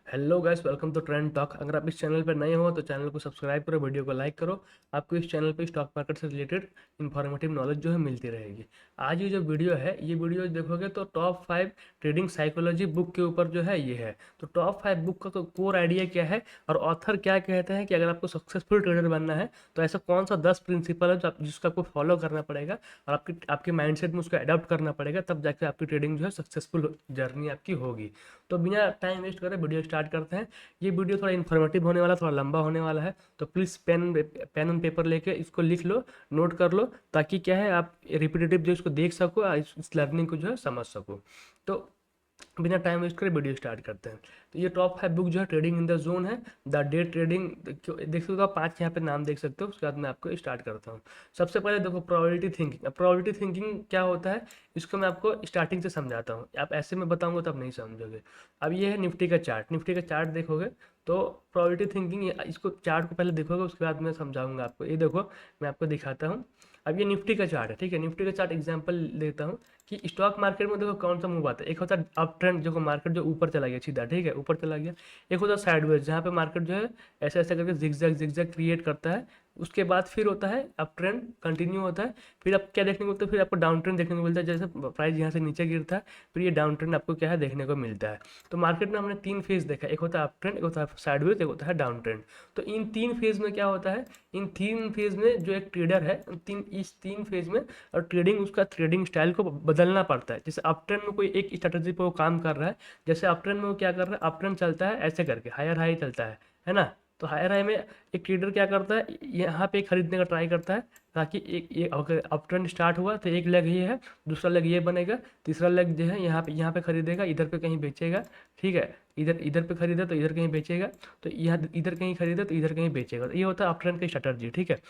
Hello guys, welcome to trend talk. अगर आप इस चैनल पर नए हो तो चैनल को सब्सक्राइब करो, वीडियो को लाइक करो। आपको इस चैनल पे स्टॉक मार्केट से रिलेटेड इन्फॉर्मेटिव नॉलेज जो है मिलती रहेगी। आज ये जो वीडियो है, ये वीडियो देखोगे तो टॉप 5 ट्रेडिंग साइकोलॉजी बुक के ऊपर जो है ये है। तो टॉप 5 बुक का तो कोर आइडिया क्या है और ऑथर क्या कहते हैं कि अगर आपको सक्सेसफुल ट्रेडर बनना है तो ऐसा कौन सा 10 प्रिंसिपल है जिसको आपको फॉलो करना पड़ेगा और आपकी आपके माइंडसेट में उसको अडॉप्ट करना पड़ेगा, तब जाके आपकी ट्रेडिंग जो है सक्सेसफुल जर्नी आपकी होगी। तो बिना टाइम वेस्ट करे वीडियो स्टार्ट करते हैं। ये वीडियो थोड़ा इन्फॉर्मेटिव होने वाला, थोड़ा लंबा होने वाला है, तो प्लीज़ पेन एंड पेपर लेके इसको लिख लो, नोट कर लो, ताकि क्या है आप रिपीटेटिव जो इसको देख सको और इस लर्निंग को जो है समझ सको। तो बिना टाइम वेस्ट करे वीडियो स्टार्ट करते हैं। तो ये टॉप 5 बुक जो है ट्रेडिंग इन द जोन है, द डे ट्रेडिंग। देख सकते हो आप, 5 यहाँ पे नाम देख सकते हो। उसके बाद मैं आपको स्टार्ट करता हूँ। सबसे पहले देखो प्रोबेबिलिटी थिंकिंग। अब प्रोबेबिलिटी थिंकिंग क्या होता है, इसको मैं आपको स्टार्टिंग से समझाता हूँ। आप ऐसे में बताऊंगा तो आप नहीं समझोगे। अब ये है निफ्टी का चार्ट। निफ्टी का चार्ट देखोगे तो प्रोबेबिलिटी थिंकिंग, इसको चार्ट को पहले देखोगे, उसके बाद मैं समझाऊंगा आपको। ये देखो, मैं आपको दिखाता हूँ। अब ये निफ्टी का चार्ट है, ठीक है। निफ्टी का चार्ट एग्जांपल लेता हूँ कि स्टॉक मार्केट में देखो कौन सा मूव आता है। एक होता है अप ट्रेंड, जो मार्केट जो ऊपर चला गया सीधा, ठीक है, ऊपर चला गया। एक होता है साइडवेज, जहाँ पे मार्केट जो है ऐसे ऐसे करके जिगजैग जिगजैग क्रिएट करता है। उसके बाद फिर होता है अप ट्रेंड कंटिन्यू होता है। फिर आप क्या देखने को मिलता है, फिर आपको डाउन ट्रेंड देखने को मिलता है। जैसे प्राइस यहाँ से नीचे गिरता है, फिर ये डाउन ट्रेंड आपको क्या है देखने को मिलता है। तो मार्केट में हमने 3 फेज देखा, एक होता है अप ट्रेंड, एक होता है साइडवेज, एक होता है डाउन ट्रेंड। तो इन 3 फेज में क्या होता है, इन 3 फेज में जो एक ट्रेडर है, इस 3 फेज में और ट्रेडिंग, उसका ट्रेडिंग स्टाइल को बदलना पड़ता है। जैसे अप ट्रेंड में कोई एक स्ट्रेटजी पर वो काम कर रहा है। जैसे अप ट्रेंड में वो क्या कर रहा है, अप ट्रेंड चलता है ऐसे करके, हायर हाई चलता है ना। तो हायर हाई में एक ट्रेडर क्या करता है, यहाँ पे खरीदने का ट्राई करता है, ताकि एक अगर अप ट्रेंड स्टार्ट हुआ तो एक लेग ये है, दूसरा लेग ये बनेगा, तीसरा लेग जो है यहाँ पे खरीदेगा, इधर पे कहीं बेचेगा, ठीक है। इधर इधर पे खरीदा तो इधर कहीं बेचेगा, तो यहाँ इधर कहीं खरीदा तो इधर कहीं बेचेगा। तो ये होता है अप ट्रेंड की स्ट्रैटेजी, ठीक है।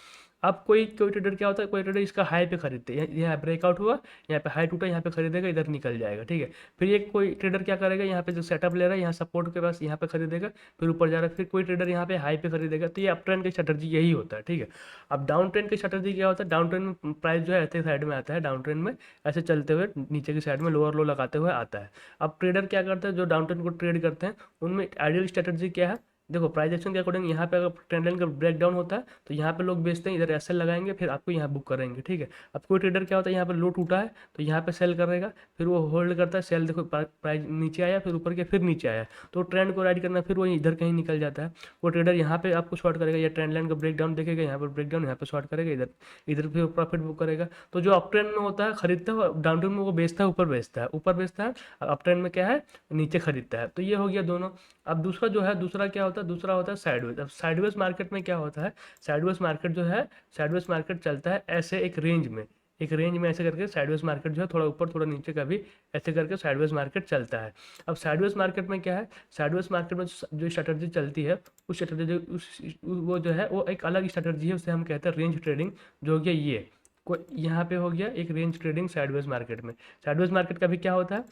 अब कोई कोई ट्रेडर क्या होता है, कोई ट्रेडर इसका हाई पे खरीदते हैं, यहाँ ब्रेकआउट हुआ, यहाँ पे हाई टूटा, यहाँ पे खरीदेगा, इधर निकल जाएगा, ठीक है। फिर ये कोई ट्रेडर क्या करेगा, यहाँ पे जो सेटअप ले रहा है, यहाँ सपोर्ट के पास यहाँ पे खरीदेगा, फिर ऊपर जा रहा है, फिर कोई ट्रेडर यहाँ पे हाई पे खरीदेगा। तो ये अप ट्रेंड की स्ट्रैटेजी यही होता है, ठीक है। अब डाउन ट्रेंड की स्ट्रैटेजी क्या होता है, डाउन ट्रेंड में प्राइस जो है ऐसे साइड में आता है, डाउन ट्रेंड में ऐसे चलते हुए नीचे की साइड में लोअर लो लगाते हुए आता है। अब ट्रेडर क्या करते हैं, जो डाउन ट्रेंड को ट्रेड करते हैं, उनमें आइडियल स्ट्रैटेजी क्या है। देखो प्राइस एक्शन के अकॉर्डिंग यहाँ पे अगर ट्रेंड लाइन का ब्रेक डाउन होता है तो यहाँ पे लोग बेचते हैं, इधर एसएल लगाएंगे, फिर आपको यहाँ बुक करेंगे, ठीक है। अब कोई ट्रेडर क्या होता है, यहाँ पे लो टूटा है तो यहाँ पे सेल करेगा, फिर वो होल्ड करता है, सेल देखो प्राइस नीचे आया, फिर ऊपर के फिर नीचे आया, तो ट्रेंड को राइड करना, फिर वो इधर कहीं निकल जाता है। वो ट्रेडर यहाँ पे आपको शॉर्ट करेगा, या ट्रेंड लाइन का ब्रेक डाउन देखेगा, यहाँ पर ब्रेक डाउन, यहाँ पे शॉर्ट करेगा, इधर इधर फिर प्रॉफिट बुक करेगा। तो जो अप ट्रेंड में होता है खरीदता है, डाउन ट्रेंड में वो बेचता है, ऊपर बेचता है, ऊपर बेचता है, अप ट्रेंड में क्या है, नीचे खरीदता है। तो ये हो गया दोनों। अब दूसरा जो है, दूसरा क्या होता है, दूसरा होता है साइडवेज। अब साइडवेज मार्केट में क्या होता है, साइडवेज मार्केट जो है, साइडवेज मार्केट चलता है ऐसे एक रेंज में, एक रेंज में ऐसे करके साइडवेज मार्केट जो है थोड़ा ऊपर थोड़ा नीचे का भी ऐसे करके साइडवेज मार्केट चलता है। अब साइडवेज मार्केट में क्या है, साइडवेज मार्केट में जो स्ट्रैटेजी चलती है, उस स्ट्रैटेजी वो जो है वो एक अलग स्ट्रैटेजी है, उसे हम कहते हैं रेंज ट्रेडिंग। जो हो गया ये को यहाँ पे हो गया एक रेंज ट्रेडिंग साइडवेज मार्केट में। साइडवेज मार्केट का भी क्या होता है,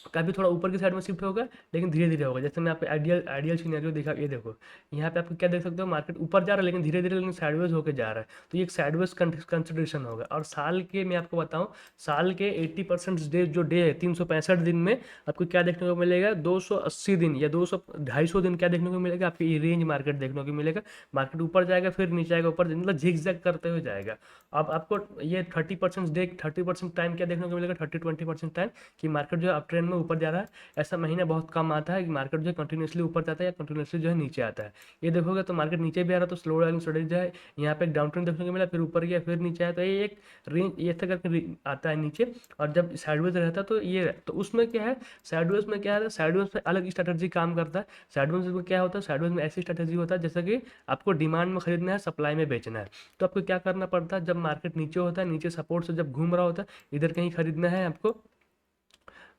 कभी थोड़ा ऊपर की साइड में शिफ्ट होगा, लेकिन धीरे धीरे होगा। जैसे मैं आपको आइडियल आइडियल सिनेरियो दिखा, ये देखो, यहाँ पे आपको क्या देख सकते हो, मार्केट ऊपर जा रहा है लेकिन धीरे धीरे, लेकिन साइडवेज होकर जा रहा है। तो ये एक साइडवेज कंसिडरेशन होगा। और साल के मैं आपको बताऊँ, साल के 80% डे जो डे है, 365 दिन में आपको क्या देखने को मिलेगा, 280 दिन या 200 दिन क्या देखने को मिलेगा, आपको ये रेंज मार्केट देखने को मिलेगा। मार्केट ऊपर जाएगा, फिर नीचे आएगा, ऊपर मतलब झिकझैक करते हुए जाएगा। अब आपको ये 30% डे, 30% टाइम क्या देखने को मिलेगा, 30-20% टाइम कि मार्केट जो है अप ट्रेंड में ऊपर जा रहा है। ऐसा महीना बहुत कम आता है कि मार्केट जो है कंटिन्यूसली ऊपर जाता है या कंटिन्यूसली जो है नीचे आता है। ये देखोगे तो मार्केट नीचे भी आ रहा है तो स्लो डाउन स्ट्रेटेजी जो है, यहाँ पे एक डाउन ट्रेंड देखने को मिला, फिर ऊपर गया, फिर नीचे आया, तो ये एक रेंज ये ऐसा करके आता है नीचे। और जब साइडवेज रहता है तो ये तो उसमें क्या है, साइडवेज में क्या है, साइडवेज में अलग स्ट्रेटेजी काम करता है। साइडवेज में क्या होता है, साइडवेज में ऐसी स्ट्रेटेजी होता है जैसे कि आपको डिमांड में खरीदना है, सप्लाई में बेचना है। तो आपको क्या करना पड़ता है, जब मार्केट नीचे होता है, नीचे सपोर्ट से जब घूम रहा होता है, इधर कहीं खरीदना है आपको,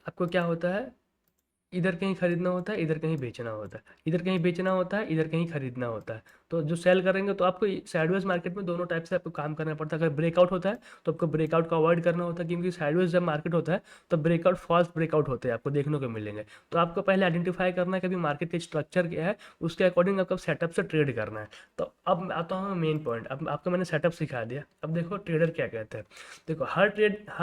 आपको क्या होता है, इधर कहीं खरीदना होता है, इधर कहीं बेचना होता है, इधर कहीं बेचना होता है, इधर कहीं खरीदना होता है। तो जो सेल करेंगे तो आपको साइडवेज मार्केट में दोनों टाइप से आपको काम करना पड़ता है। अगर ब्रेकआउट होता है तो आपको ब्रेकआउट को अवॉइड करना होता है, क्योंकि साइडवेज जब मार्केट होता है तो ब्रेकआउट, फॉल्स ब्रेकआउट होते हैं, आपको देखने को मिलेंगे। तो आपको पहले आइडेंटिफाई करना है कि अभी मार्केट का स्ट्रक्चर क्या है, उसके अकॉर्डिंग आपको सेटअप से ट्रेड करना है। तो अब आता हूँ मेन पॉइंट। अब आपको मैंने सेटअप सिखा दिया, अब देखो ट्रेडर क्या कहते हैं। देखो हर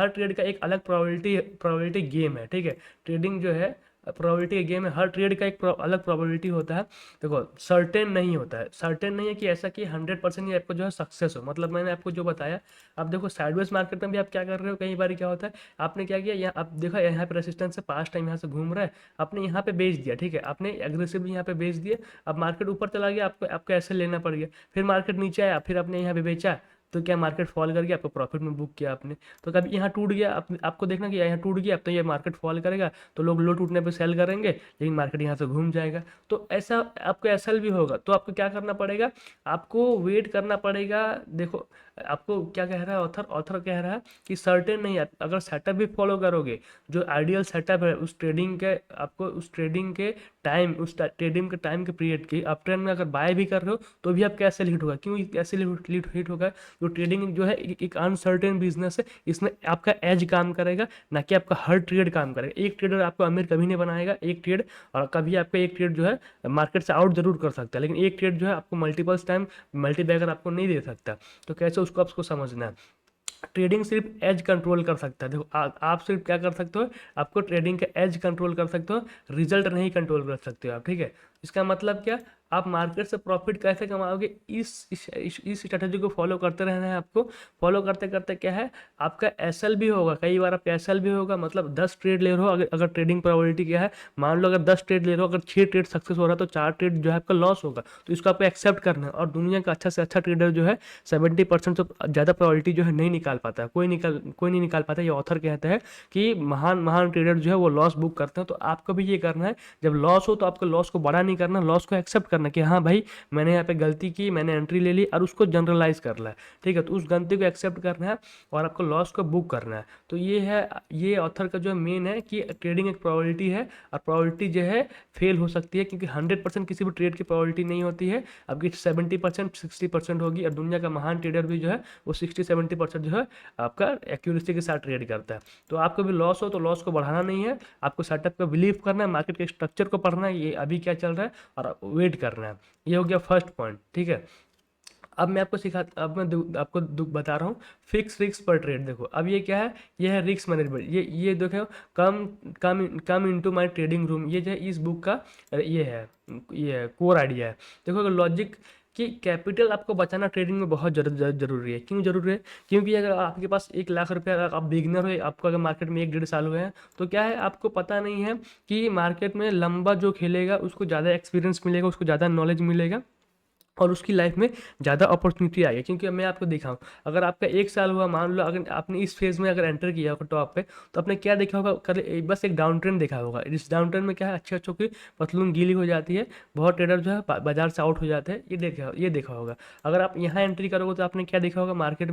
ट्रेड का एक अलग प्रोबेबिलिटी गेम है, ठीक है। ट्रेडिंग जो है प्रोबेबिलिटी का गेम है, हर ट्रेड का एक अलग प्रोबेबिलिटी होता है। देखो सर्टेन नहीं होता है, सर्टेन नहीं है कि ऐसा कि 100% ये आपको जो है सक्सेस हो। मतलब मैंने आपको जो बताया, अब देखो साइडवेज मार्केट में भी आप क्या कर रहे हो, कई बार क्या होता है, आपने क्या किया, यहाँ आप देखा यहाँ पे रेसिस्टेंस से पास टाइम यहाँ से घूम रहा है, आपने यहाँ पे बेच दिया, ठीक है, आपने एग्रेसिवली यहाँ पे बेच दिया। अब मार्केट ऊपर चला गया, आपको ऐसे लेना पड़ गया, फिर मार्केट नीचे आया, फिर आपने यहाँ पे बेचा, तो क्या मार्केट फॉल कर गया, आपको प्रॉफिट में बुक किया आपने। तो कभी यहाँ टूट गया, आपको देखना कि यहाँ टूट गया, अब तो ये मार्केट फॉल करेगा, तो लोग लो टूटने पे सेल करेंगे, लेकिन मार्केट यहाँ से घूम जाएगा। तो ऐसा आपको एसएल भी होगा, तो आपको क्या करना पड़ेगा, आपको वेट करना पड़ेगा। देखो आपको क्या कह रहा है ऑथर, ऑथर कह रहा है कि सर्टेन नहीं है, अगर सेटअप भी फॉलो करोगे, जो आइडियल सेटअप है उस ट्रेडिंग के, आपको उस ट्रेडिंग के टाइम, उस ट्रेडिंग के टाइम के पीरियड की अप ट्रेंड में अगर बाय भी कर रहे हो, तो भी आप कैसे हिट होगा, क्यों कैसे हिट होगा, जो ट्रेडिंग जो है एक अनसर्टेन बिजनेस है, इसमें आपका एज काम करेगा, ना कि आपका हर ट्रेड काम करेगा। एक ट्रेडर आपको अमीर कभी नहीं बनाएगा, एक ट्रेड, और कभी आपका एक ट्रेड जो है मार्केट से आउट जरूर कर सकता है, लेकिन एक ट्रेड जो है आपको मल्टीपल्स टाइम मल्टीबैगर आपको नहीं दे सकता। तो कैसे उसको आपको समझना है। ट्रेडिंग सिर्फ एज कंट्रोल कर सकता है। देखो आप सिर्फ क्या कर सकते हो, आपको ट्रेडिंग का एज कंट्रोल कर सकते हो, रिजल्ट नहीं कंट्रोल कर सकते हो आप, ठीक है। इसका मतलब क्या, आप मार्केट से प्रॉफिट कैसे कमाओगे, इस स्ट्रेटजी को फॉलो करते रहना है आपको। फॉलो करते करते क्या है, आपका एसएल भी होगा, कई बार आपका एसएल भी होगा, मतलब 10 ट्रेड ले रहे हो, अगर ट्रेडिंग प्रोबेबिलिटी क्या है, मान लो अगर 10 ट्रेड ले रहे हो, अगर 6 ट्रेड सक्सेस हो रहा है, तो 4 ट्रेड जो है आपका लॉस होगा, तो इसको आपको एक्सेप्ट करना है। और दुनिया का अच्छा से अच्छा ट्रेडर जो है 70% से ज़्यादा प्रोबेबिलिटी जो है नहीं निकाल पाता है, कोई नहीं निकाल पाता। ये ऑथर कहता है कि महान महान ट्रेडर जो है वो लॉस बुक करते हैं। तो आपको भी ये करना है, जब लॉस हो तो आपको लॉस को बड़ा नहीं करना, लॉस को एक्सेप्ट करना कि हाँ भाई मैंने यहाँ पे गलती की, मैंने एंट्री ले ली, और उसको जनरलाइज करना है, ठीक है। तो उस गलती को एक्सेप्ट करना है और आपको लॉस को बुक करना है। तो ये है, ये ऑथर का जो मेन है कि ट्रेडिंग एक प्रोबेबिलिटी है, और प्रोबेबिलिटी जो है फेल हो सकती है, क्योंकि 100% किसी भी ट्रेड की प्रोबेबिलिटी नहीं होती है, आपकी 70% 60% होगी। और दुनिया का महान ट्रेडर भी जो है वो 60-70% जो है आपका एक्यूरेसी के साथ ट्रेड करता है। तो आपको भी लॉस हो तो लॉस को बढ़ाना नहीं है, आपको सेटअप पे बिलीव करना है, मार्केट के स्ट्रक्चर को पढ़ना है, ये अभी क्या चल रहा है, और वेट करना है। ये हो गया फर्स्ट पॉइंट, ठीक है। अब मैं आपको अब मैं आपको बता रहा हूँ फिक्स रिस्क पर ट्रेड। देखो अब ये क्या है, ये है रिस्क मैनेजमेंट। ये देखो, come come into my trading room, ये जो है इस बुक का ये कोर आइडिया है। देखो अगर लॉजिक कि कैपिटल आपको बचाना ट्रेडिंग में बहुत जरूरी है। क्यों जरूरी है, क्योंकि अगर आपके पास 1 लाख रुपया, अगर आप बिगिनर हो, आपको अगर मार्केट में 1-1.5 साल हुए हैं, तो क्या है, आपको पता नहीं है कि मार्केट में लंबा जो खेलेगा उसको ज़्यादा एक्सपीरियंस मिलेगा, उसको ज़्यादा नॉलेज मिलेगा, और उसकी लाइफ में ज़्यादा अपॉर्चुनिटी आएगी। क्योंकि मैं आपको दिखाऊं, अगर आपका 1 साल हुआ, मान लो अगर आपने इस फेज़ में अगर एंटर किया होगा टॉप पे, तो आपने क्या देखा होगा, बस एक डाउन ट्रेंड देखा होगा। इस डाउन ट्रेंड में क्या है, अच्छे अच्छों की पतलून गीली हो जाती है, बहुत ट्रेडर जो है बाजार से आउट हो जाते हैं, ये देखा होगा। अगर आप यहाँ एंट्री करोगे तो आपने क्या देखा होगा, मार्केट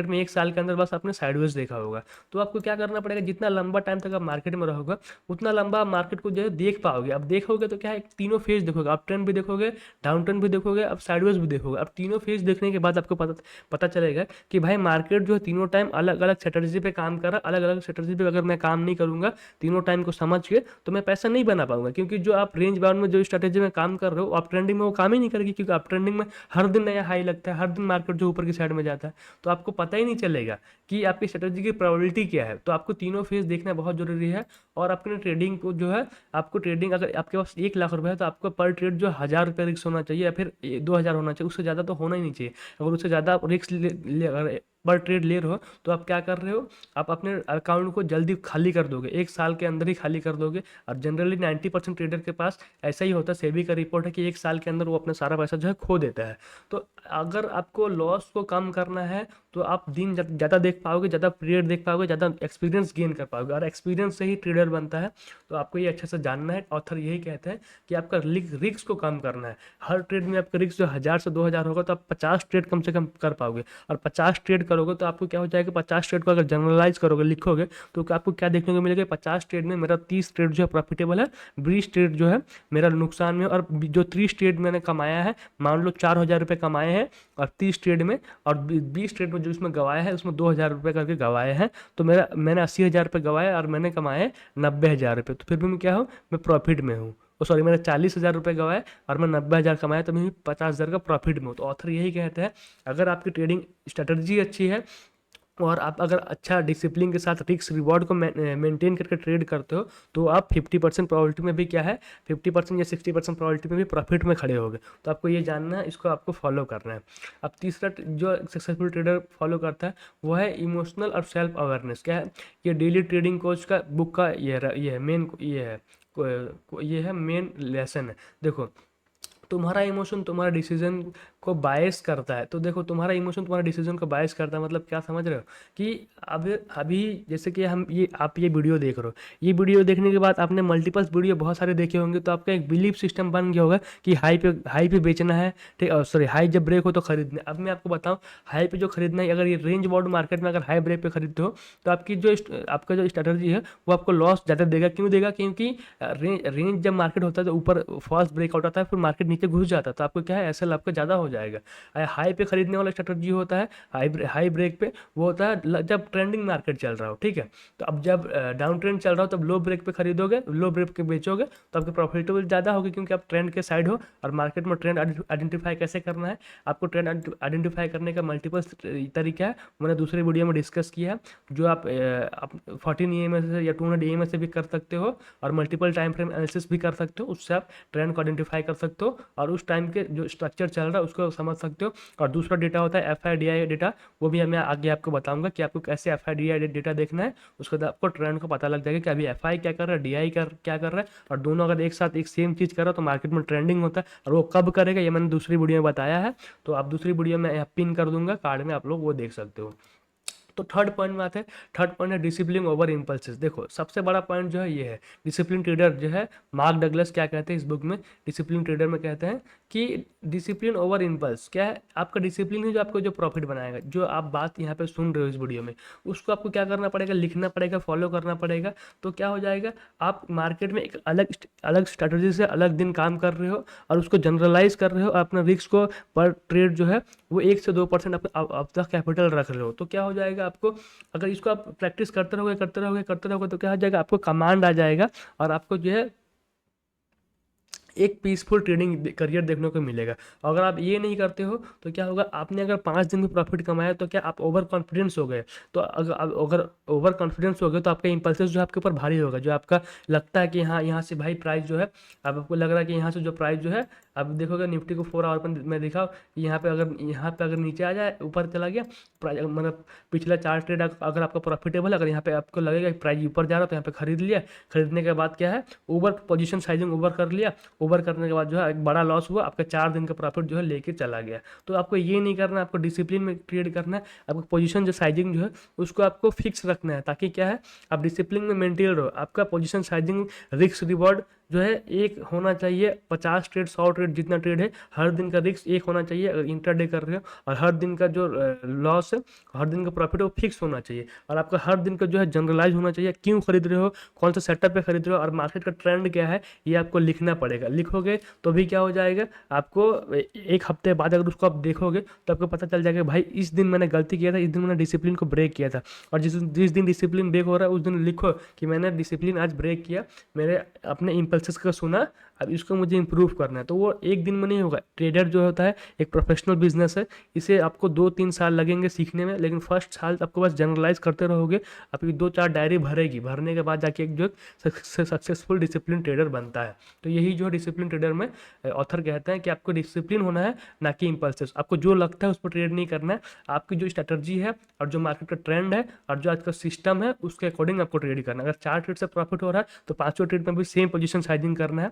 में 1 साल के अंदर बस आपने साइडवेज देखा होगा। तो आपको क्या करना पड़ेगा, जितना लंबा टाइम तक आप मार्केट में रहोगे, उतना लंबा मार्केट को जो है देख पाओगे। अब देखोगे तो क्या है, तीनों फेज देखोगे, अप ट्रेंड भी देखोगे, डाउन ट्रेंड भी देखोगे, अब साइडवेज भी देखोगे। अब तीनों फेज देखने के बाद आपको पता चलेगा कि भाई मार्केट जो है तीनों टाइम अलग अलग स्ट्रेटजी पे काम कर रहा है। अलग अलग स्ट्रेटजी पे अगर मैं काम नहीं करूंगा तीनों टाइम को समझ के, तो मैं पैसा नहीं बना पाऊंगा। क्योंकि जो आप रेंज बाउंड में जो स्ट्रेटजी में काम कर रहे हो, आप ट्रेंडिंग में वो काम ही नहीं करेगी, क्योंकि आप ट्रेंडिंग में हर दिन नया हाई लगता है, हर दिन मार्केट जो ऊपर की साइड में जाता है, तो आपको पता ही नहीं चलेगा कि आपकी स्ट्रेटजी की प्रोबेबिलिटी क्या है। तो आपको तीनों फेज देखना बहुत जरूरी है। और अपने ट्रेडिंग को जो है, आपको ट्रेडिंग अगर आपके पास 1 लाख रुपए है, तो आपको पर ट्रेड जो 1000 रुपये रिस्क होना चाहिए, या फिर 2000 होना चाहिए, उससे ज़्यादा तो होना ही नहीं चाहिए। अगर उससे ज़्यादा आप रिस्क अगर पर ट्रेड ले रहे हो, तो आप क्या कर रहे हो, आप अपने अकाउंट को जल्दी खाली कर दोगे, 1 साल के अंदर ही खाली कर दोगे। और जनरली 90% ट्रेडर के पास ऐसा ही होता है, सेबी का रिपोर्ट है कि 1 साल के अंदर वो अपना सारा पैसा जो है खो देता है। तो अगर आपको लॉस को कम करना है, तो आप दिन ज़्यादा देख पाओगे, ज़्यादा पीरियड देख पाओगे, ज़्यादा एक्सपीरियंस गेन कर पाओगे, और एक्सपीरियंस से ही ट्रेडर बनता है। तो आपको ये अच्छे से जानना है। ऑथर यही कहते हैं कि आपका रिस्क को कम करना है। हर ट्रेड में आपका रिस्क जो 1000 से 2000 होगा, तो आप 50 ट्रेड कम से कम कर पाओगे। और 50 ट्रेड करोगे तो आपको क्या हो जाएगा, 50 ट्रेड को अगर जनरलाइज करोगे, लिखोगे, तो आपको क्या देखने को मिलेगा, 50 ट्रेड में मेरा 30 ट्रेड जो है प्रॉफिटेबल है, 20 ट्रेड जो है मेरा नुकसान में। और जो 30 ट्रेड मैंने कमाया है, मान लो 4000 रुपये कमाए हैं, और 30 ट्रेड में और 20 ट्रेड में जो इसमें गवाया है, उसमें 2000 रुपये करके गवाए हैं, तो मैंने 80,000 रुपये गवाए, और मैंने कमाए 90,000 रुपये। तो फिर भी मैं क्या हूँ, मैं प्रॉफिट में हूँ। सॉरी, मैंने 40,000 रुपये गवाए और मैं 90,000 कमाया, तो मैं 50,000 का प्रॉफिट में हूँ। तो ऑथर यही कहते हैं, अगर आपकी ट्रेडिंग स्ट्रेटजी अच्छी है, और आप अगर अच्छा डिसिप्लिन के साथ रिस्क रिवॉर्ड को मेंटेन करके ट्रेड करते हो तो आप 50% प्रोबेबिलिटी में भी क्या है, 50% या 60% प्रोबेबिलिटी में भी प्रॉफिट में खड़े होगे। तो आपको ये जानना है, इसको आपको फॉलो करना है। अब तीसरा जो सक्सेसफुल ट्रेडर फॉलो करता है वो है इमोशनल और सेल्फ अवेयरनेस। क्या है, ये डेली ट्रेडिंग कोच का बुक का ये है मेन, ये है मेन लेसन है। देखो, तुम्हारा इमोशन तुम्हारा डिसीजन को बायस करता है। तो देखो, तुम्हारा इमोशन तुम्हारा डिसीजन को बायस करता है, मतलब क्या समझ रहे हो कि अब अभी जैसे कि हम ये आप ये वीडियो देख रहे हो, ये वीडियो देखने के बाद आपने मल्टीपल्स वीडियो बहुत सारे देखे होंगे, तो आपका एक बिलीफ सिस्टम बन गया होगा कि हाई पे बेचना है, ठीक, सॉरी, हाई जब ब्रेक हो तो खरीदना है। अब मैं आपको बताऊं, हाई पे जो खरीदना है, अगर ये रेंज बाउंड मार्केट में अगर हाई ब्रेक पे खरीदते हो तो आपका जो स्ट्रेटजी है वो आपको लॉस ज़्यादा देगा। क्यों देगा? क्योंकि रेंज जब मार्केट होता है तो ऊपर फॉल्स ब्रेकआउट आता है, फिर मार्केट नीचे घुस जाता है, तो आपको क्या है, एसएल आपका ज़्यादा हो जाएगा। हाई पे खरीदने वाला स्ट्रेटजी होता है हाई ब्रेक पे, वो होता है जब ट्रेंडिंग मार्केट चल रहा हो, ठीक है। तो अब जब डाउन ट्रेंड चल रहा हो तब लो ब्रेक पे खरीदोगे, लो ब्रेक पे बेचोगे, तो आपकी प्रॉफिटेबल ज़्यादा होगी, क्योंकि आप ट्रेंड के साइड हो। और मार्केट में ट्रेंड आइडेंटिफाई कैसे करना है, आपको ट्रेंड आइडेंटिफाई करने का मल्टीपल तरीका है, मैंने दूसरे वीडियो में डिस्कस किया है। जो आप 14 EMA से या 200 EMA से भी कर सकते हो, और मल्टीपल टाइम फ्रेम एनालिसिस भी कर सकते हो। उससे आप ट्रेंड को आइडेंटिफाई कर सकते हो और उस टाइम के जो स्ट्रक्चर चल रहा है उसको समझ सकते हो। और दूसरा डेटा होता है FIDI डेटा, वो भी मैं आगे आपको बताऊंगा कि आपको कैसे FIDI डेटा देखना है। उसके बाद आपको ट्रेंड को पता लग जाएगा कि अभी FI क्या कर रहा है, DI क्या कर रहा है, और दोनों अगर एक साथ एक सेम चीज़ कर रहा है तो मार्केट में ट्रेंडिंग होता है। और वो कब करेगा ये मैंने दूसरी वीडियो में बताया है, तो आप दूसरी वीडियो में पिन कर दूंगा कार्ड में, आप लोग वो देख सकते हो। तो थर्ड पॉइंट में आते हैं। थर्ड पॉइंट है डिसिप्लिन ओवर इम्पल्सेस। देखो, सबसे बड़ा पॉइंट जो है ये है, डिसिप्लिन ट्रेडर जो है, मार्क डगलस क्या कहते हैं इस बुक में, डिसिप्लिन ट्रेडर में कहते हैं कि डिसिप्लिन ओवर इम्पल्स क्या है, आपका डिसिप्लिन है जो आपको जो प्रॉफिट बनाएगा। जो आप बात यहाँ पे सुन रहे हो इस वीडियो में, उसको आपको क्या करना पड़ेगा, लिखना पड़ेगा, फॉलो करना पड़ेगा। तो क्या हो जाएगा, आप मार्केट में एक अलग स्ट्रेटजी से अलग दिन काम कर रहे हो और उसको जनरलाइज कर रहे हो, अपना रिस्क को पर ट्रेड जो है वो 1 से 2% अब तक कैपिटल रख रहे हो। तो क्या हो जाएगा, आपको अगर इसको आप प्रैक्टिस करते रहोगे तो क्या हो जाएगा, आपको कमांड आ जाएगा और आपको जो है एक पीसफुल ट्रेडिंग करियर देखने को मिलेगा। अगर आप ये नहीं करते हो तो क्या होगा, आपने अगर 5 दिन में प्रॉफिट कमाया तो क्या आप ओवर कॉन्फिडेंस हो गए। तो अगर ओवर कॉन्फिडेंस हो गए तो आपका इंपल्सेस जो आपके ऊपर भारी होगा। जो आपका लगता है कि हाँ, यहाँ से भाई प्राइस जो है, अब आपको लग रहा है कि यहाँ से जो प्राइस जो है, अब देखोगे निफ्टी को 4 आवर पर मैं दिखाऊँ, यहाँ पे अगर नीचे आ जाए, ऊपर चला गया प्राइस, मतलब पिछला 4 ट्रेड अगर आपका प्रॉफिटेबल, अगर यहाँ पे आपको लगेगा कि प्राइस ऊपर जा रहा है तो यहाँ पे खरीद लिया। खरीदने के बाद क्या है, ओवर पोजीशन साइजिंग ओवर कर लिया, ओवर करने के बाद जो है एक बड़ा लॉस हुआ, आपका 4 दिन का प्रॉफिट जो है लेके चला गया। तो आपको ये नहीं करना, आपको डिसिप्लिन में ट्रेड करना है। आपको पोजीशन जो साइजिंग जो है उसको आपको फिक्स रखना है, ताकि क्या है, आप डिसिप्लिन में मेंटेन रहो। आपका पोजीशन साइजिंग रिस्क रिवॉर्ड जो है एक होना चाहिए, 50 ट्रेड 100 ट्रेड जितना ट्रेड है, हर दिन का रिस्क एक होना चाहिए अगर इंट्राडे कर रहे हो। और हर दिन का जो लॉस है, हर दिन का प्रॉफिट है, वो फिक्स होना चाहिए। और आपका हर दिन का जो है जनरलाइज होना चाहिए, क्यों खरीद रहे हो, कौन सा सेटअप पे खरीद रहे हो, और मार्केट का ट्रेंड क्या है, ये आपको लिखना पड़ेगा। लिखोगे तो भी क्या हो जाएगा, आपको एक हफ्ते बाद अगर उसको आप देखोगे तो आपको पता चल जाएगा भाई इस दिन मैंने गलती किया था, इस दिन मैंने डिसिप्लिन को ब्रेक किया था। और जिस दिन डिसिप्लिन ब्रेक हो रहा है उस दिन लिखो कि मैंने डिसिप्लिन आज ब्रेक किया, मेरे अपने इम्पल्सेस का सुना, अब इसको मुझे इंप्रूव करना है। तो वो एक दिन में नहीं होगा। ट्रेडर जो होता है एक प्रोफेशनल बिजनेस है, इसे आपको 2-3 साल लगेंगे सीखने में, लेकिन फर्स्ट साल आपको बस जनरलाइज करते रहोगे, आपकी 2-4 डायरी भरेगी, भरने के बाद जाके एक जो सक्सेसफुल डिसिप्लिन ट्रेडर बनता है। तो यही जो डिसिप्लिन ट्रेडर में ऑथर कहते हैं कि आपको डिसिप्लिन होना है, ना कि इम्पल्सिव। आपको जो लगता है उस पर ट्रेड नहीं करना है, आपकी जो स्ट्रेटजी है और जो मार्केट का ट्रेंड है और जो आज का सिस्टम है उसके अकॉर्डिंग आपको ट्रेड करना है। अगर 4 ट्रेड से प्रॉफिट हो रहा है तो 5वें ट्रेड में भी सेम पोजीशन साइजिंग करना है।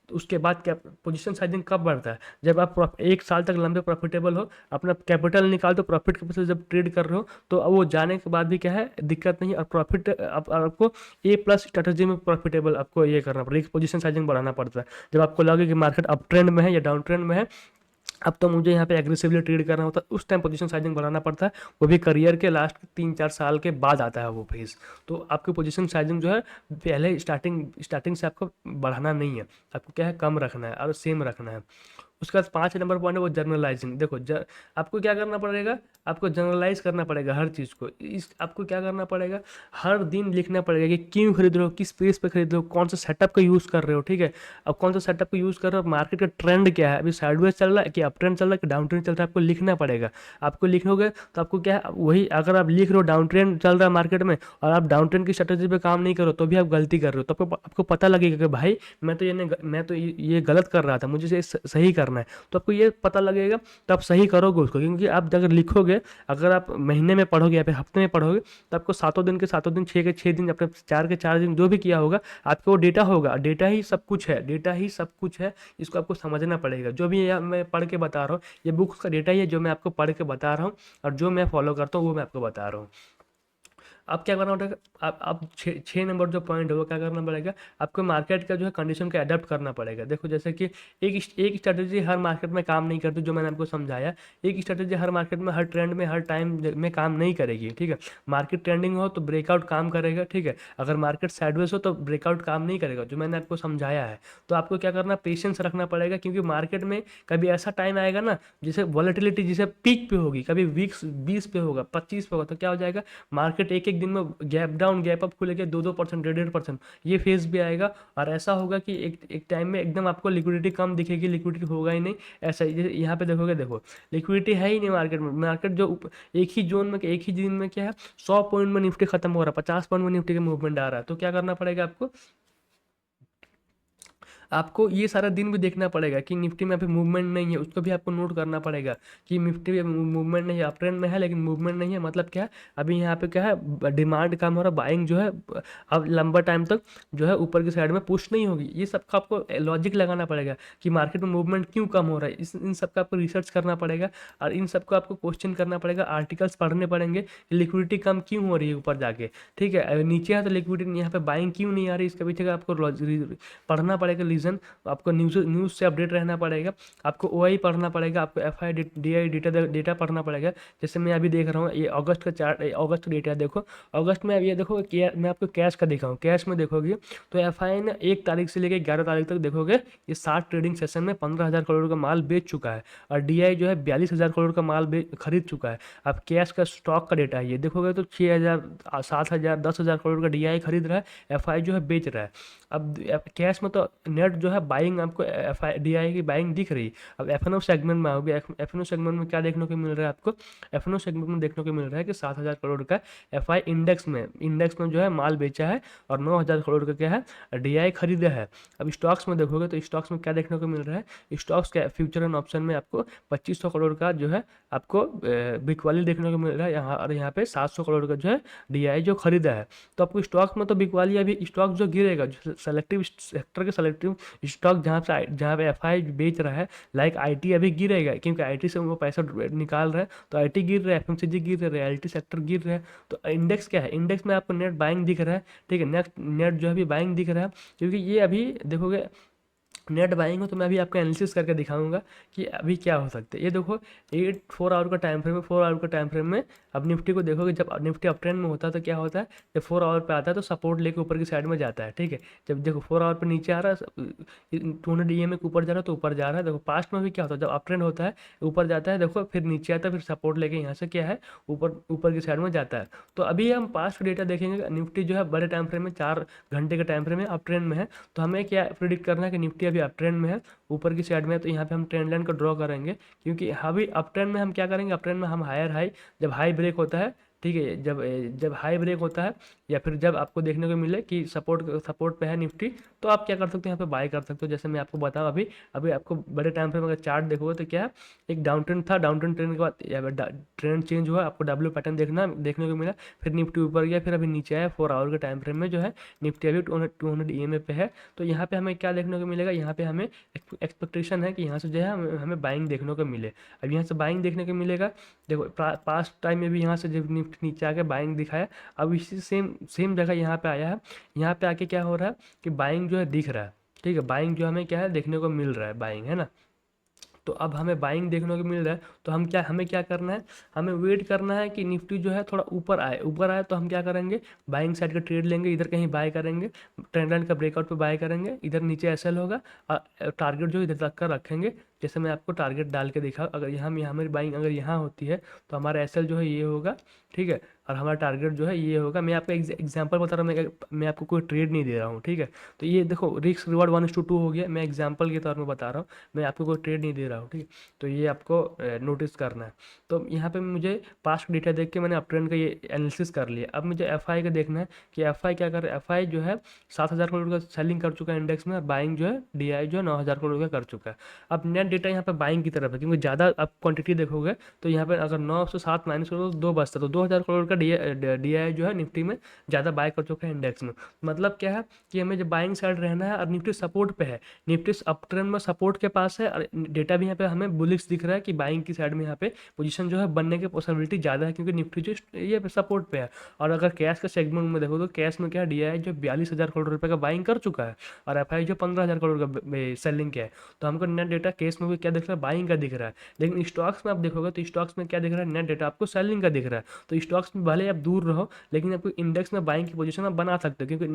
तो उसके बाद क्या पोजीशन साइजिंग कब बढ़ता है, जब आप 1 साल तक लंबे प्रॉफिटेबल हो, अपना कैपिटल निकाल दो, प्रॉफिट के पीछे जब ट्रेड कर रहे हो तो वो जाने के बाद भी क्या है, दिक्कत नहीं। और प्रॉफिट आपको A+ स्ट्रेटजी में प्रॉफिटेबल आपको ये करना पड़ेगा, पोजीशन साइजिंग बढ़ाना पड़ता है। जब आपको लगे कि मार्केट अप ट्रेंड में है या डाउन ट्रेंड में है, अब तो मुझे यहाँ पे एग्रेसिवली ट्रेड करना होता है, उस टाइम पोजीशन साइजिंग बढ़ाना पड़ता है। वो भी करियर के लास्ट 3-4 साल के बाद आता है वो फेज। तो आपकी पोजीशन साइजिंग जो है पहले स्टार्टिंग से आपको बढ़ाना नहीं है, आपको क्या है, कम रखना है और सेम रखना है। उसके बाद 5 नंबर पॉइंट है वो जर्नलाइजिंग। देखो आपको क्या करना पड़ेगा, आपको जनरलाइज करना पड़ेगा हर चीज़ को। इस आपको क्या करना पड़ेगा, हर दिन लिखना पड़ेगा कि क्यों खरीद रहे हो, किस पेज पे खरीद रहे हो, कौन सा सेटअप का यूज़ कर रहे हो, ठीक है। अब कौन सा सेटअप का यूज़ कर रहे हो, मार्केट का ट्रेंड क्या है, अभी साइडवेज चल रहा है कि अप ट्रेंड चल रहा है कि डाउन ट्रेंड चल रहा है, आपको लिखना पड़ेगा। आपको लिखोगे तो आपको क्या है, वही अगर आप लिख रहे हो डाउन ट्रेंड चल रहा है मार्केट में और आप डाउन ट्रेंड की स्ट्रेटेजी पे काम नहीं करो तो भी आप गलती कर रहे हो, तो आपको पता लगेगा कि भाई मैं तो ये गलत कर रहा था, मुझे इसे सही करना है। तो आपको ये पता लगेगा तो आप सही करोगे उसको, क्योंकि आप अगर लिखोगे, अगर आप महीने में पढ़ोगे या फिर हफ्ते में पढ़ोगे तो आपको सातों दिन के सातों दिन, 6 के 6 दिन, अपने 4 के 4 दिन जो भी किया होगा आपको वो डेटा होगा। डेटा ही सब कुछ है, डेटा ही सब कुछ है। इसको आपको समझना पड़ेगा। जो भी मैं पढ़ के बता रहा हूँ ये बुक्स का डेटा ही है, जो मैं आपको पढ़ के बता रहा हूँ और जो मैं फॉलो करता हूँ वो मैं आपको बता रहा हूँ। अब क्या करना पड़ेगा, आप 6 नंबर जो पॉइंट है वो क्या करना पड़ेगा, आपको मार्केट का जो है कंडीशन को अडेप्ट करना पड़ेगा। देखो जैसे कि एक स्ट्रेटेजी हर मार्केट में काम नहीं करती, जो मैंने आपको समझाया। एक स्ट्रेटेजी हर मार्केट में, हर ट्रेंड में, हर टाइम में काम नहीं करेगी, ठीक है। मार्केट ट्रेंडिंग हो तो ब्रेकआउट काम करेगा, ठीक है। अगर मार्केट साइडवेज हो तो ब्रेकआउट काम नहीं करेगा, जो मैंने आपको समझाया है। तो आपको क्या करना, पेशेंस रखना पड़ेगा, क्योंकि मार्केट में कभी ऐसा टाइम आएगा ना जिसे वॉलेटिलिटी जिसे पीक पे होगी, कभी वीक्स 20 पे होगा, 25 पे होगा, तो क्या हो जाएगा, मार्केट एक एक दिन में गैप डाउन गैप अप खुलेगा 2-2%, 1.5%, ये फेज भी आएगा। और ऐसा होगा कि एक टाइम में एकदम आपको लिक्विडिटी कम दिखेगी, लिक्विडिटी होगा ही नहीं। ऐसा यहाँ पे देखोगे, देखो लिक्विडिटी है ही नहीं मार्केट में। मार्केट जो एक ही जोन में, एक ही दिन में क्या है, 100 पॉइंट में निफ्टी खत्म हो रहा है, 50 पॉइंट में निफ्टी का मूवमेंट आ रहा है। तो क्या करना पड़ेगा आपको, आपको ये सारा दिन भी देखना पड़ेगा कि निफ्टी में अभी मूवमेंट नहीं है, उसको भी आपको नोट करना पड़ेगा कि निफ्टी में मूवमेंट नहीं है, अप ट्रेंड में है लेकिन मूवमेंट नहीं है, मतलब क्या है, अभी यहाँ पे क्या है, डिमांड कम हो रहा है, बाइंग जो है अब लंबा टाइम तक जो है ऊपर की साइड में पुश नहीं होगी। ये सबका आपको लॉजिक लगाना पड़ेगा कि मार्केट में मूवमेंट क्यों कम हो रहा है, इन सबका आपको रिसर्च करना पड़ेगा और इन सबको आपको क्वेश्चन करना पड़ेगा, आर्टिकल्स पढ़ने पड़ेंगे, लिक्विडिटी कम क्यों हो रही है ऊपर जाके, ठीक है। नीचे है तो लिक्विडिटी यहाँ पे बाइंग क्यों नहीं आ रही, इसके पीछे का आपको पढ़ना पड़ेगा रीजन। आपको न्यूज़ से अपडेट रहना पड़ेगा, आपको ओआई पढ़ना पड़ेगा, आपको एफआई डीआई डेटा पढ़ना पड़ेगा। जैसे मैं अभी देख रहा हूँ ये अगस्त का चार्ट, अगस्त का डेटा देखो। अगस्त में अब ये देखो कि मैं आपको कैश का दिखाऊँ, कैश में देखोगे तो एफआई ने 1 तारीख से लेकर 11 तारीख तक देखोगे ये 60 ट्रेडिंग सेशन में 15,000 करोड़ का माल बेच चुका है और डीआई जो है 42,000 करोड़ का माल खरीद चुका है। अब कैश का स्टॉक का डेटा है ये देखोगे तो 6,000 7,000 10,000 करोड़ का डीआई खरीद रहा है, एफआई जो है बेच रहा है। अब कैश में तो नेट जो है बाइंग आपको एफ आई डी आई की बाइंग दिख रही। अब एफ एन ओ सेगमेंट में आओगे, एफ एन ओ सेगमेंट में क्या देखने को मिल रहा है आपको, एफ एन ओ सेगमेंट में देखने को मिल रहा है कि 7,000 करोड़ का एफ आई इंडेक्स में जो है माल बेचा है और 9,000 करोड़ का क्या है डी आई खरीदा है। अब स्टॉक्स में देखोगे तो स्टॉक्स में क्या देखने को मिल रहा है, स्टॉक्स के फ्यूचर एंड ऑप्शन में आपको 2,500 करोड़ का जो है आपको बिकवाली देखने को मिल रहा है यहाँ, और यहाँ पे 700 करोड़ का जो है डी आई जो खरीदा है। तो आपको स्टॉक्स में तो बिकवाली, अभी स्टॉक जो गिरेगा, जो सेलेक्टिव सेक्टर के सेलेक्टिव स्टॉक जहाँ पे एफआई बेच रहा है, लाइक आईटी अभी गिरेगा क्योंकि आईटी से वो पैसा निकाल रहा है, तो आईटी गिर रहा है, एफएमसीजी गिर रहा है, रियलिटी सेक्टर गिर रहा है। तो इंडेक्स क्या है, इंडेक्स में आपको नेट बाइंग दिख रहा है, ठीक है, नेक्स्ट नेट जो है अभी बाइंग दिख रहा है, क्योंकि ये अभी देखोगे नेट बाइंग हो। तो मैं अभी आपको एनालिसिस करके दिखाऊंगा कि अभी क्या हो सकता है। ये देखो 4 आवर का टाइम फ्रेम है, 4 आवर का टाइम फ्रेम में अब निफ्टी को देखोगे, जब निफ्टी अप ट्रेंड में होता है तो क्या होता है, जब 4 आवर पे आता है तो सपोर्ट लेके ऊपर की साइड में जाता है, ठीक है। जब देखो 4 आवर पे नीचे आ रहा है, 200 ईएमए के ऊपर जा रहा है तो ऊपर जा रहा है। देखो पास्ट में भी क्या होता है, जब अप ट्रेंड होता है ऊपर जाता है, देखो फिर नीचे आता है, फिर सपोर्ट लेके यहाँ से क्या है ऊपर ऊपर की साइड में जाता है। तो अभी हम पास्ट डेटा देखेंगे, निफ्टी जो है बड़े टाइम फ्रेम में 4 घंटे के टाइम फ्रेम में अप ट्रेंड में है। तो हमें क्या प्रिडिक्ट करना है कि निफ्टी अभी अप ट्रेंड में है, ऊपर की साइड में है, तो यहाँ पे हम ट्रेंड लाइन को ड्रॉ करेंगे। क्योंकि अभी अप ट्रेंड में हम क्या करेंगे, अप ट्रेंड में हम हायर हाई, जब हाई ब्रेक होता है, ठीक है, जब हाई ब्रेक होता है या फिर जब आपको देखने को मिले कि सपोर्ट पे है निफ्टी, तो आप क्या कर सकते हो, यहाँ पे बाय कर सकते हो। जैसे मैं आपको बताऊँ, अभी अभी आपको बड़े टाइम फ्रेम अगर चार्ट देखोगे तो क्या है, एक डाउन ट्रेंड था, डाउन ट्रेंड के बाद ट्रेंड चेंज हुआ, आपको डब्ल्यू पैटर्न देखने को मिला, फिर निफ्टी ऊपर गया, फिर अभी नीचे आया। 4 आवर के टाइम फ्रेम में जो है निफ्टी अभी 200 ईएमए पे है। तो यहाँ पे हमें क्या देखने को मिलेगा, यहाँ पे हमें एक्सपेक्टेशन है कि यहाँ से जो है हमें बाइंग देखने को मिले। अब यहाँ से बाइंग देखने को मिलेगा। देखो पास्ट टाइम में भी यहाँ से जब निफ्टी नीचे आके बाइंग दिखाया, अब इसी सेम सेम जगह यहाँ पे आया है। यहाँ पे आके क्या हो रहा है कि बाइंग जो है दिख रहा है, ठीक है, बाइंग जो हमें क्या है देखने को मिल रहा है, बाइंग है ना। तो अब हमें बाइंग देखने को मिल रहा है, तो हमें क्या करना है, हमें वेट करना है कि निफ्टी जो है थोड़ा ऊपर आए तो हम क्या करेंगे, बाइंग साइड का ट्रेड लेंगे, इधर कहीं बाय करेंगे, ट्रेंड लाइन का ब्रेकआउट पे बाय करेंगे, इधर नीचे एसएल होगा और टारगेट जो इधर तक का रखेंगे। जैसे मैं आपको टारगेट डाल के दिखा, अगर यहाँ हमारी बाइंग अगर यहाँ होती है तो हमारा एसएल जो है ये होगा, ठीक है, और हमारा टारगेट जो है ये होगा। मैं आपको एग्जांपल बता रहा हूँ, मैं आपको कोई ट्रेड नहीं दे रहा हूँ, ठीक है। तो ये देखो रिस्क रिवार्ड 1:2 हो गया, मैं एग्जांपल के तौर में बता रहा हूँ, मैं आपको कोई ट्रेड नहीं दे रहा हूँ, ठीक है। तो ये आपको नोटिस करना है। तो यहाँ पे मुझे पास्ट डेटा देख के मैंने अप ट्रेंड का ये एनालिसिस कर लिया। अब मुझे एफआई का देखना है कि एफआई क्या कर रहा है। एफआई जो है 7,000 करोड़ का सेलिंग कर चुका है इंडेक्स में, और बाइंग जो है डीआई जो है 9,000 करोड़ का कर चुका है। अब नेट डेटा यहाँ पे बाइंग की तरफ है, क्योंकि ज़्यादा आप क्वांटिटी देखोगे तो यहाँ पे अगर 9 से 7 माइनस करो तो 2 बचता, तो 2,000 करोड़ का डीआई जो है निफ्टी में ज़्यादा बाय कर चुका है इंडेक्स में। मतलब क्या है कि हमें जो बाइंग साइड रहना है, और निफ्टी सपोर्ट पे है, निफ्टी अप ट्रेंड में सपोर्ट के पास है, और डेटा भी यहाँ पे हमें बुलिश दिख रहा है कि बाइंग की साइड में यहाँ पे पोजीशन जो है बनने की पॉसिबिलिटी ज़्यादा है, क्योंकि निफ्टी जो ये सपोर्ट पे है। और अगर कैश के सेगमेंट में देखो तो कैश में क्या है, डीआई जो 42,000 करोड़ रुपए का बाइंग कर चुका है, और एफआई जो 15,000 करोड़ का सेलिंग किया है। तो हमको नेट डेटा केस में भी क्या दिख रहा है, बाइंग का दिख रहा है। लेकिन स्टॉक्स में आप देखोगे तो स्टॉक्स में क्या दिख रहा है, नेट डेटा आपको सेलिंग का दिख रहा है। तो स्टॉक्स में भले आप दूर रहो, लेकिन आपको इंडेक्स में बाइंग की पोजीशन आप बना सकते हो, क्योंकि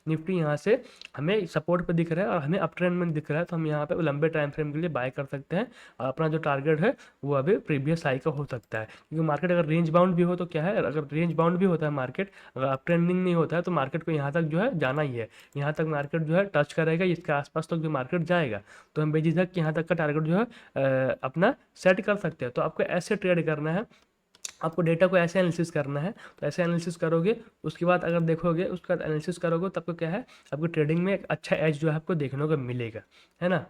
निफ्टी यहाँ से हमें सपोर्ट पे दिख रहा है और हमें अप ट्रेंड में दिख रहा है। तो हम यहाँ पे लंबे टाइम फ्रेम के लिए बाय कर सकते हैं, और अपना जो टारगेट है वो अभी प्रीवियस हाई का हो सकता है। क्योंकि मार्केट अगर रेंज बाउंड भी हो तो क्या है, अगर रेंज बाउंड भी होता है मार्केट, अगर अप ट्रेंडिंग नहीं होता है तो मार्केट को यहाँ तक जो है जाना ही है, यहाँ तक मार्केट जो है टच करेगा, इसके आसपास तक जो मार्केट जाएगा। तो हम बेझिझक यहाँ तक का टारगेट जो है अपना सेट कर सकते हैं। तो आपको ऐसे ट्रेड करना है, आपको डेटा को ऐसे एनालिसिस करना है। तो ऐसे एनालिसिस करोगे, उसके बाद अगर देखोगे, उसके बाद एनालिसिस करोगे, तब को क्या है, आपको ट्रेडिंग में एक अच्छा एज जो है आपको देखने को मिलेगा, है ना।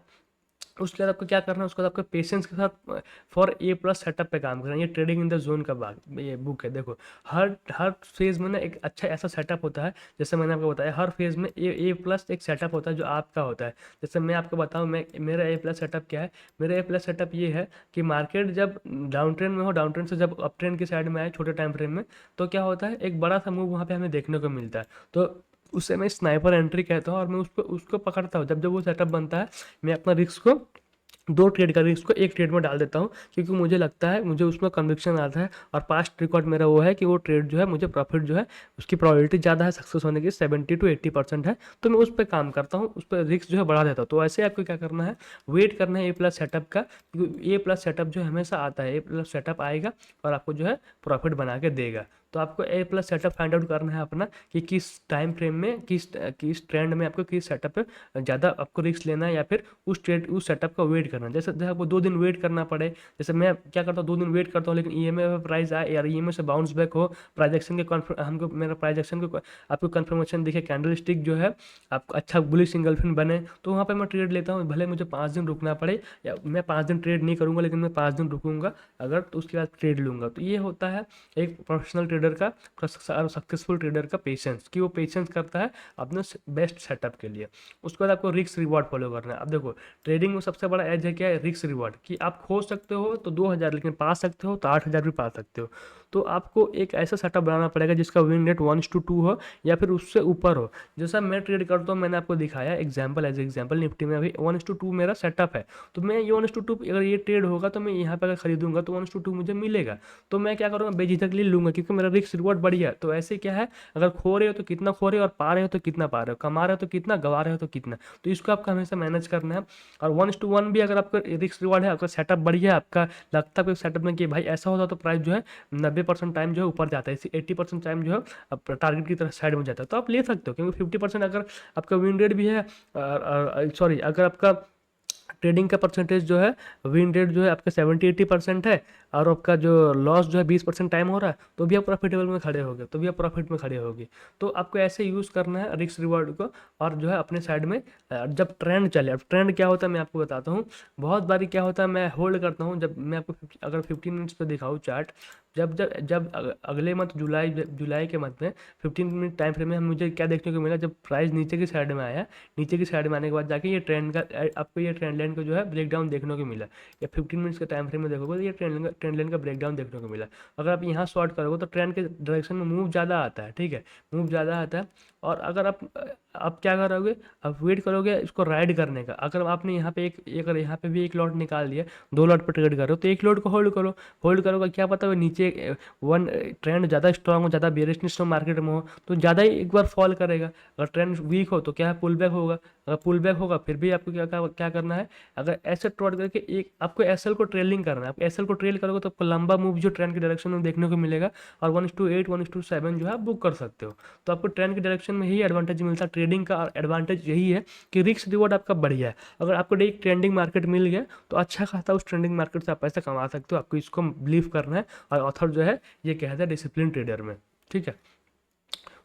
उसके बाद आपको क्या करना है, उसके बाद आपको पेशेंस के साथ फॉर ए प्लस सेटअप पे काम करना है। ये ट्रेडिंग इन द जोन का ये बुक है। देखो हर फेज में ना एक अच्छा ऐसा सेटअप होता है, जैसे मैंने आपको बताया, हर फेज में ए प्लस एक सेटअप होता है जो आपका होता है। जैसे मैं आपको बताऊँ, मेरा ए प्लस सेटअप क्या है। मेरा ए प्लस सेटअप ये है कि मार्केट जब डाउन ट्रेंड में हो, डाउन ट्रेंड से जब अप ट्रेंड की साइड में आए छोटे टाइम फ्रेम में, तो क्या होता है, एक बड़ा सा मूव वहाँ पे हमें देखने को मिलता है। तो उसे मैं स्नाइपर एंट्री कहता हूँ, और मैं उसको पकड़ता हूँ। जब वो सेटअप बनता है, मैं अपना रिस्क को 2 ट्रेड का रिस्क को 1 ट्रेड में डाल देता हूँ, क्योंकि मुझे लगता है, मुझे उसमें कन्विक्शन आता है, और पास्ट रिकॉर्ड मेरा वो है कि वो ट्रेड जो है मुझे प्रॉफिट जो है उसकी प्रोबेबिलिटी ज़्यादा है सक्सेस होने की, 70 to 80% है। तो मैं उस पर काम करता हूँ, उस पर रिस्क जो है बढ़ा देता हूँ। तो ऐसे आपको क्या करना है, वेट करना है ए प्लस सेटअप का, क्योंकि ए प्लस सेटअप जो हमेशा आता है, ए प्लस सेटअप आएगा और आपको जो है प्रॉफिट बना के देगा। तो आपको ए प्लस सेटअप फाइंड आउट करना है अपना, कि किस टाइम फ्रेम में, किस ट्रेंड में आपको किस सेटअप पे ज़्यादा आपको रिस्क लेना है, या फिर उस सेटअप का वेट करना है। जैसे आपको 2 दिन वेट करना पड़े, जैसे मैं क्या करता हूँ, 2 दिन वेट करता हूँ, लेकिन ईएमए पे प्राइस आए, या ईएमए से बाउंस बैक हो, प्राइजेक्शन के हमको मेरा प्राइजेक्शन को आपको कन्फर्मेशन दिखे, कैंडल स्टिक जो है आपको अच्छा बुलिश इंगल्फिन बने, तो वहाँ पर मैं ट्रेड लेता हूँ। भले मुझे 5 दिन रुकना पड़े, या मैं 5 दिन ट्रेड नहीं करूँगा, लेकिन मैं 5 दिन रुकूंगा अगर, तो उसके बाद ट्रेड लूँगा। तो ये होता है एक प्रोफेशनल ट्रेडर का, सक्सेसफुल ट्रेडर का पेशेंस, कि वो पेशेंस करता है अपने बेस्ट सेटअप के लिए। उसके बाद आपको रिस्क रिवॉर्ड फॉलो करना है। अब देखो ट्रेडिंग में सबसे बड़ा एज है क्या है, रिस्क रिवॉर्ड, कि आप खो सकते हो तो 2,000, लेकिन पा सकते हो तो 8,000 भी पा सकते हो। तो आपको एक ऐसा सेटअप बनाना पड़ेगा जिसका विन रेट 1:2 हो, या फिर उससे ऊपर हो। जैसा मैं ट्रेड करता हूँ, मैंने आपको दिखाया एग्जाम्पल, एज एग्जाम्पल निफ्टी में अभी 1:2 मेरा सेटअप है। तो मैं ये 1:2 अगर ये ट्रेड होगा, तो मैं यहाँ पर अगर खरीदूंगा तो 1:2 मुझे मिलेगा। तो मैं क्या करूँगा, बेझिझक ले लूँगा, क्योंकि मेरा रिस्क रिवॉर्ड बढ़िया है। तो ऐसे क्या है, अगर खो रहे हो तो कितना खो रहे हो, और पा रहे हो तो कितना पा रहे हो, कमा रहे हो तो कितना, गवा रहे हो तो कितना। तो इसको आपको हमेशा मैनेज करना है। और 1:1 भी अगर आपका रिस्क रिवॉर्ड है, आपका सेटअप बढ़िया है, आपका लगता है सेटअप में कि भाई ऐसा होता, तो प्राइस जो है 90% टाइम जो है ऊपर जाता है, इसी 80% टाइम जो है टारगेट की तरफ साइड में जाता है, तो आप ले सकते हो। क्योंकि 50% अगर आपका विन रेट भी है, सॉरी, अगर आपका ट्रेडिंग का परसेंटेज जो है, विन रेट जो है आपका 70-80% है, और आपका जो लॉस जो है 20% टाइम हो रहा है, तो भी आप प्रॉफिटेबल में खड़े होगे, तो भी आप प्रॉफिट में खड़े होगे। तो आपको ऐसे यूज़ करना है रिस्क रिवॉर्ड को, और जो है अपने साइड में जब ट्रेंड चले। अब ट्रेंड क्या होता है मैं आपको बताता हूँ। बहुत बारी क्या होता है, मैं होल्ड करता हूँ, जब मैं आपको अगर 15 मिनट्स पे दिखाऊँ चार्ट, जब अगले मंथ जुलाई के मंथ में 15 मिनट टाइम फ्रेम में मुझे क्या देखने को मिला, जब प्राइस नीचे की साइड में आया, नीचे की साइड में आने के बाद जाके ये ट्रेंड का आपको ये ट्रेंड लाइन को जो है ब्रेकडाउन देखने को मिला। या 15 मिनट्स के टाइम फ्रेम में देखोगे तो ये ट्रेंड लाइन का ब्रेकडाउन देखने को मिला। अगर आप यहाँ शॉर्ट करोगे तो ट्रेंड के डायरेक्शन में मूव ज़्यादा आता है, ठीक है, मूव ज़्यादा आता है। और अगर आप क्या करोगे, आप वेट करोगे इसको राइड करने का। अगर आपने यहाँ पे अगर यहाँ पे भी एक लॉट निकाल दिया, 2 लॉट पर ट्रेड करो, तो एक लॉट को होल्ड करो। होल्ड करोगे, क्या पता वो नीचे ट्रेंड ज़्यादा स्ट्रांग हो, ज़्यादा बेयरिशनेस हो मार्केट में हो, तो ज़्यादा ही एक बार फॉल करेगा। अगर ट्रेंड वीक हो तो क्या है, पुल बैक होगा। अगर पुल बैक होगा, फिर भी आपको क्या करना है, अगर ऐसे ट्रेड करके एक आपको एसएल को ट्रेलिंग करना है, आप एसएल को ट्रेल करोगे तो आपको लंबा मूव जो ट्रेंड की डायरेक्शन में देखने को मिलेगा, और 1:8 1:7 जो है आप बुक कर सकते हो। तो आपको ट्रेंड की डायरेक्शन में यही एडवांटेज मिलता है। ट्रेडिंग का एडवांटेज यही है कि रिस्क रिवॉर्ड आपका बढ़िया है। अगर आपको एक ट्रेंडिंग मार्केट मिल गया तो अच्छा खासा उस ट्रेंडिंग मार्केट से आप पैसा कमा सकते हो। आपको इसको बिलीव करना है, और ऑथर जो है ये कहता है डिसिप्लिन ट्रेडर में, ठीक है।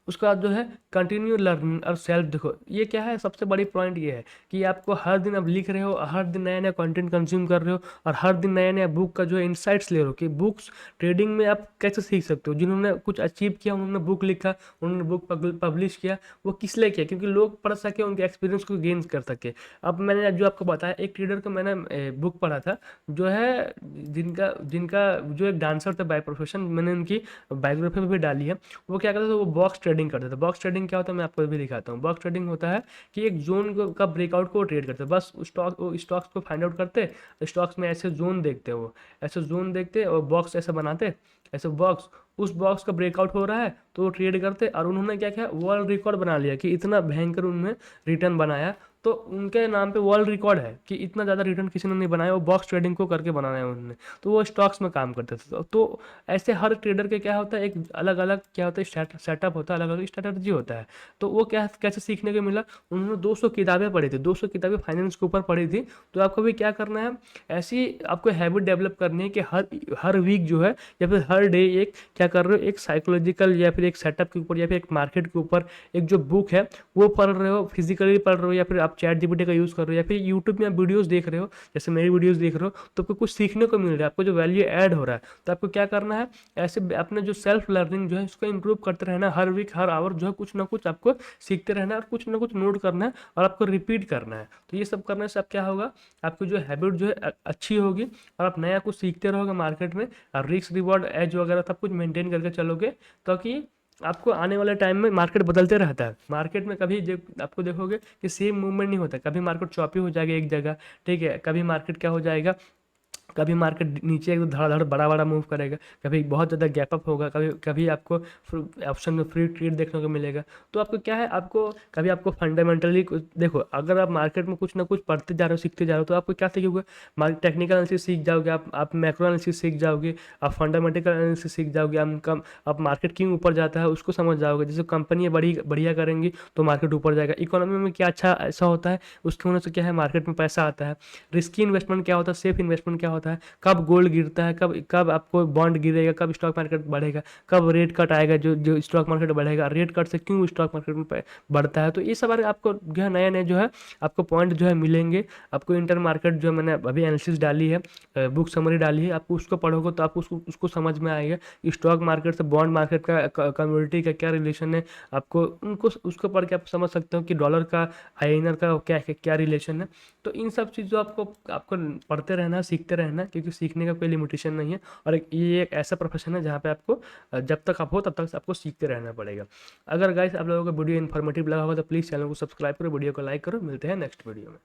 उसके बाद जो है कंटिन्यू लर्निंग और सेल्फ। देखो ये क्या है, सबसे बड़ी पॉइंट ये है कि आपको हर दिन अब लिख रहे हो, हर दिन नया नया कंटेंट कंज्यूम कर रहे हो, और हर दिन नया नया बुक का जो है इंसाइट्स ले रहे हो कि बुक्स ट्रेडिंग में आप कैसे सीख सकते हो। जिन्होंने कुछ अचीव किया उन्होंने बुक लिखा, उन्होंने बुक पब्लिश किया, वो किस लिए किया, क्योंकि लोग पढ़ सके, उनके एक्सपीरियंस को गेन कर सके। अब मैंने जो आपको बताया, एक ट्रेडर को मैंने बुक पढ़ा था जो है, जिनका जिनका जो एक डांसर थे बाय प्रोफेशन, मैंने उनकी बायोग्राफी में भी डाली है। वो क्या करते थे, वो बॉक्स ट्रेडिंग करते थे। बॉक्स ट्रेडिंग क्या होता है मैं आपको भी दिखाता हूँ। बॉक्स ट्रेडिंग होता है कि एक जोन का ब्रेकआउट को ट्रेड करते हैं, बस स्टॉक्स को फाइंड आउट करते, स्टॉक्स में ऐसे जोन देखते हैं, वो ऐसे जोन देखते और बॉक्स ऐसे बनाते, ऐसे बॉक्स, उस बॉक्स का ब्रेकआउट हो रहा है तो वो ट्रेड करते। और उन्होंने क्या किया, वर्ल्ड रिकॉर्ड बना लिया कि इतना भयंकर उन्होंने रिटर्न बनाया। तो उनके नाम पे वर्ल्ड रिकॉर्ड है कि इतना ज़्यादा रिटर्न किसी ने नहीं बनाया, वो बॉक्स ट्रेडिंग को करके बनाया है उन्होंने। तो वो स्टॉक्स में काम करते थे। तो ऐसे हर ट्रेडर के क्या होता है, एक अलग अलग क्या होता है सेटअप होता है, अलग अलग स्ट्रेटजी होता है। तो वो क्या कैसे सीखने को मिला, उन्होंने 200 किताबें पढ़ी थी, 200 किताबें फाइनेंस के ऊपर पढ़ी थी। तो आपको भी क्या करना है, ऐसी आपको हैबिट डेवलप करनी है कि हर हर वीक जो है या फिर हर डे एक क्या कर रहे हो, एक साइकोलॉजिकल या फिर एक सेटअप के ऊपर या फिर एक मार्केट के ऊपर एक जो बुक है वो पढ़ रहे हो, फिजिकली पढ़ रहे हो, या फिर आप चैट जीपीटी का यूज़ कर रहे हो, या फिर यूट्यूब में आप वीडियोस देख रहे हो, जैसे मेरी वीडियोस देख रहे हो, तो आपको कुछ सीखने को मिल रहा है, आपको जो वैल्यू ऐड हो रहा है। तो आपको क्या करना है, ऐसे अपने जो सेल्फ लर्निंग जो है इसको इंप्रूव करते रहना, हर वीक हर आवर जो है कुछ ना कुछ आपको सीखते रहना है, और कुछ ना कुछ नोट करना है, और आपको रिपीट करना है। तो ये सब करने से अब क्या होगा, आपकी जो हैबिट जो है अच्छी होगी, और आप नया कुछ सीखते रहोगे मार्केट में, और रिस्क रिवॉर्ड एज वगैरह सब कुछ मेंटेन करके चलोगे, ताकि आपको आने वाले टाइम में मार्केट बदलते रहता है। मार्केट में कभी आपको देखोगे कि सेम मूवमेंट नहीं होता, कभी मार्केट चौपी हो जाएगा एक जगह, ठीक है, कभी मार्केट क्या हो जाएगा, कभी मार्केट नीचे एकदम धड़ बड़ा बड़ा मूव करेगा, कभी बहुत ज़्यादा गैप अप होगा, कभी कभी आपको ऑप्शन में फ्री ट्रेड देखने को मिलेगा। तो आपको क्या है, आपको कभी आपको फंडामेंटली देखो, अगर आप मार्केट में कुछ ना कुछ पढ़ते जा रहे हो, सीखते जा रहे हो, तो आपको क्या सीखोगे, मार्केट टेक्निकल एनालिसिस सीख जाओगे, आप मैक्रो एनालिसिस सीख जाओगे, आप फंडामेंटल एनालिसिस सीख जाओगे, आप मार्केट क्यों ऊपर जाता है उसको समझ जाओगे। जैसे कंपनियाँ बड़ी बढ़िया करेंगी तो मार्केट ऊपर जाएगा। इकोनॉमी में क्या अच्छा ऐसा होता है, उसके होने से क्या है, मार्केट में पैसा आता है। रिस्की इन्वेस्टमेंट क्या होता है, सेफ इन्वेस्टमेंट क्या होता है, कब गोल्ड गिरता है, कब कब आपको बॉन्ड गिरेगा, कब स्टॉक मार्केट बढ़ेगा, कब रेट कट आएगा, जो जो स्टॉक मार्केट बढ़ेगा, रेट कट से क्यों स्टॉक मार्केट में बढ़ता है। तो ये सब आपको जो है नए नए जो है आपको पॉइंट जो है मिलेंगे। आपको इंटर मार्केट जो मैंने अभी एनालिसिस डाली है, बुक समरी डाली है, आपको उसको पढ़ोगे तो आपको उसको समझ में आएगा स्टॉक मार्केट से बॉन्ड मार्केट का कम्युनिटी का क्या रिलेशन है। आपको उनको उसको पढ़ के आप समझ सकते हो कि डॉलर का आईएनआर का क्या क्या रिलेशन है। तो इन सब चीज़ों आपको आपको पढ़ते रहना, सीखते रहना, क्योंकि सीखने का कोई लिमिटेशन नहीं है। और ये एक ऐसा प्रोफेशन है जहाँ पे आपको जब तक आप हो तब तक आपको सीखते रहना पड़ेगा। अगर गाइस आप लोगों को वीडियो इन्फॉर्मेटिव लगा होगा तो प्लीज़ चैनल को सब्सक्राइब करो, वीडियो को लाइक करो। मिलते हैं नेक्स्ट वीडियो में।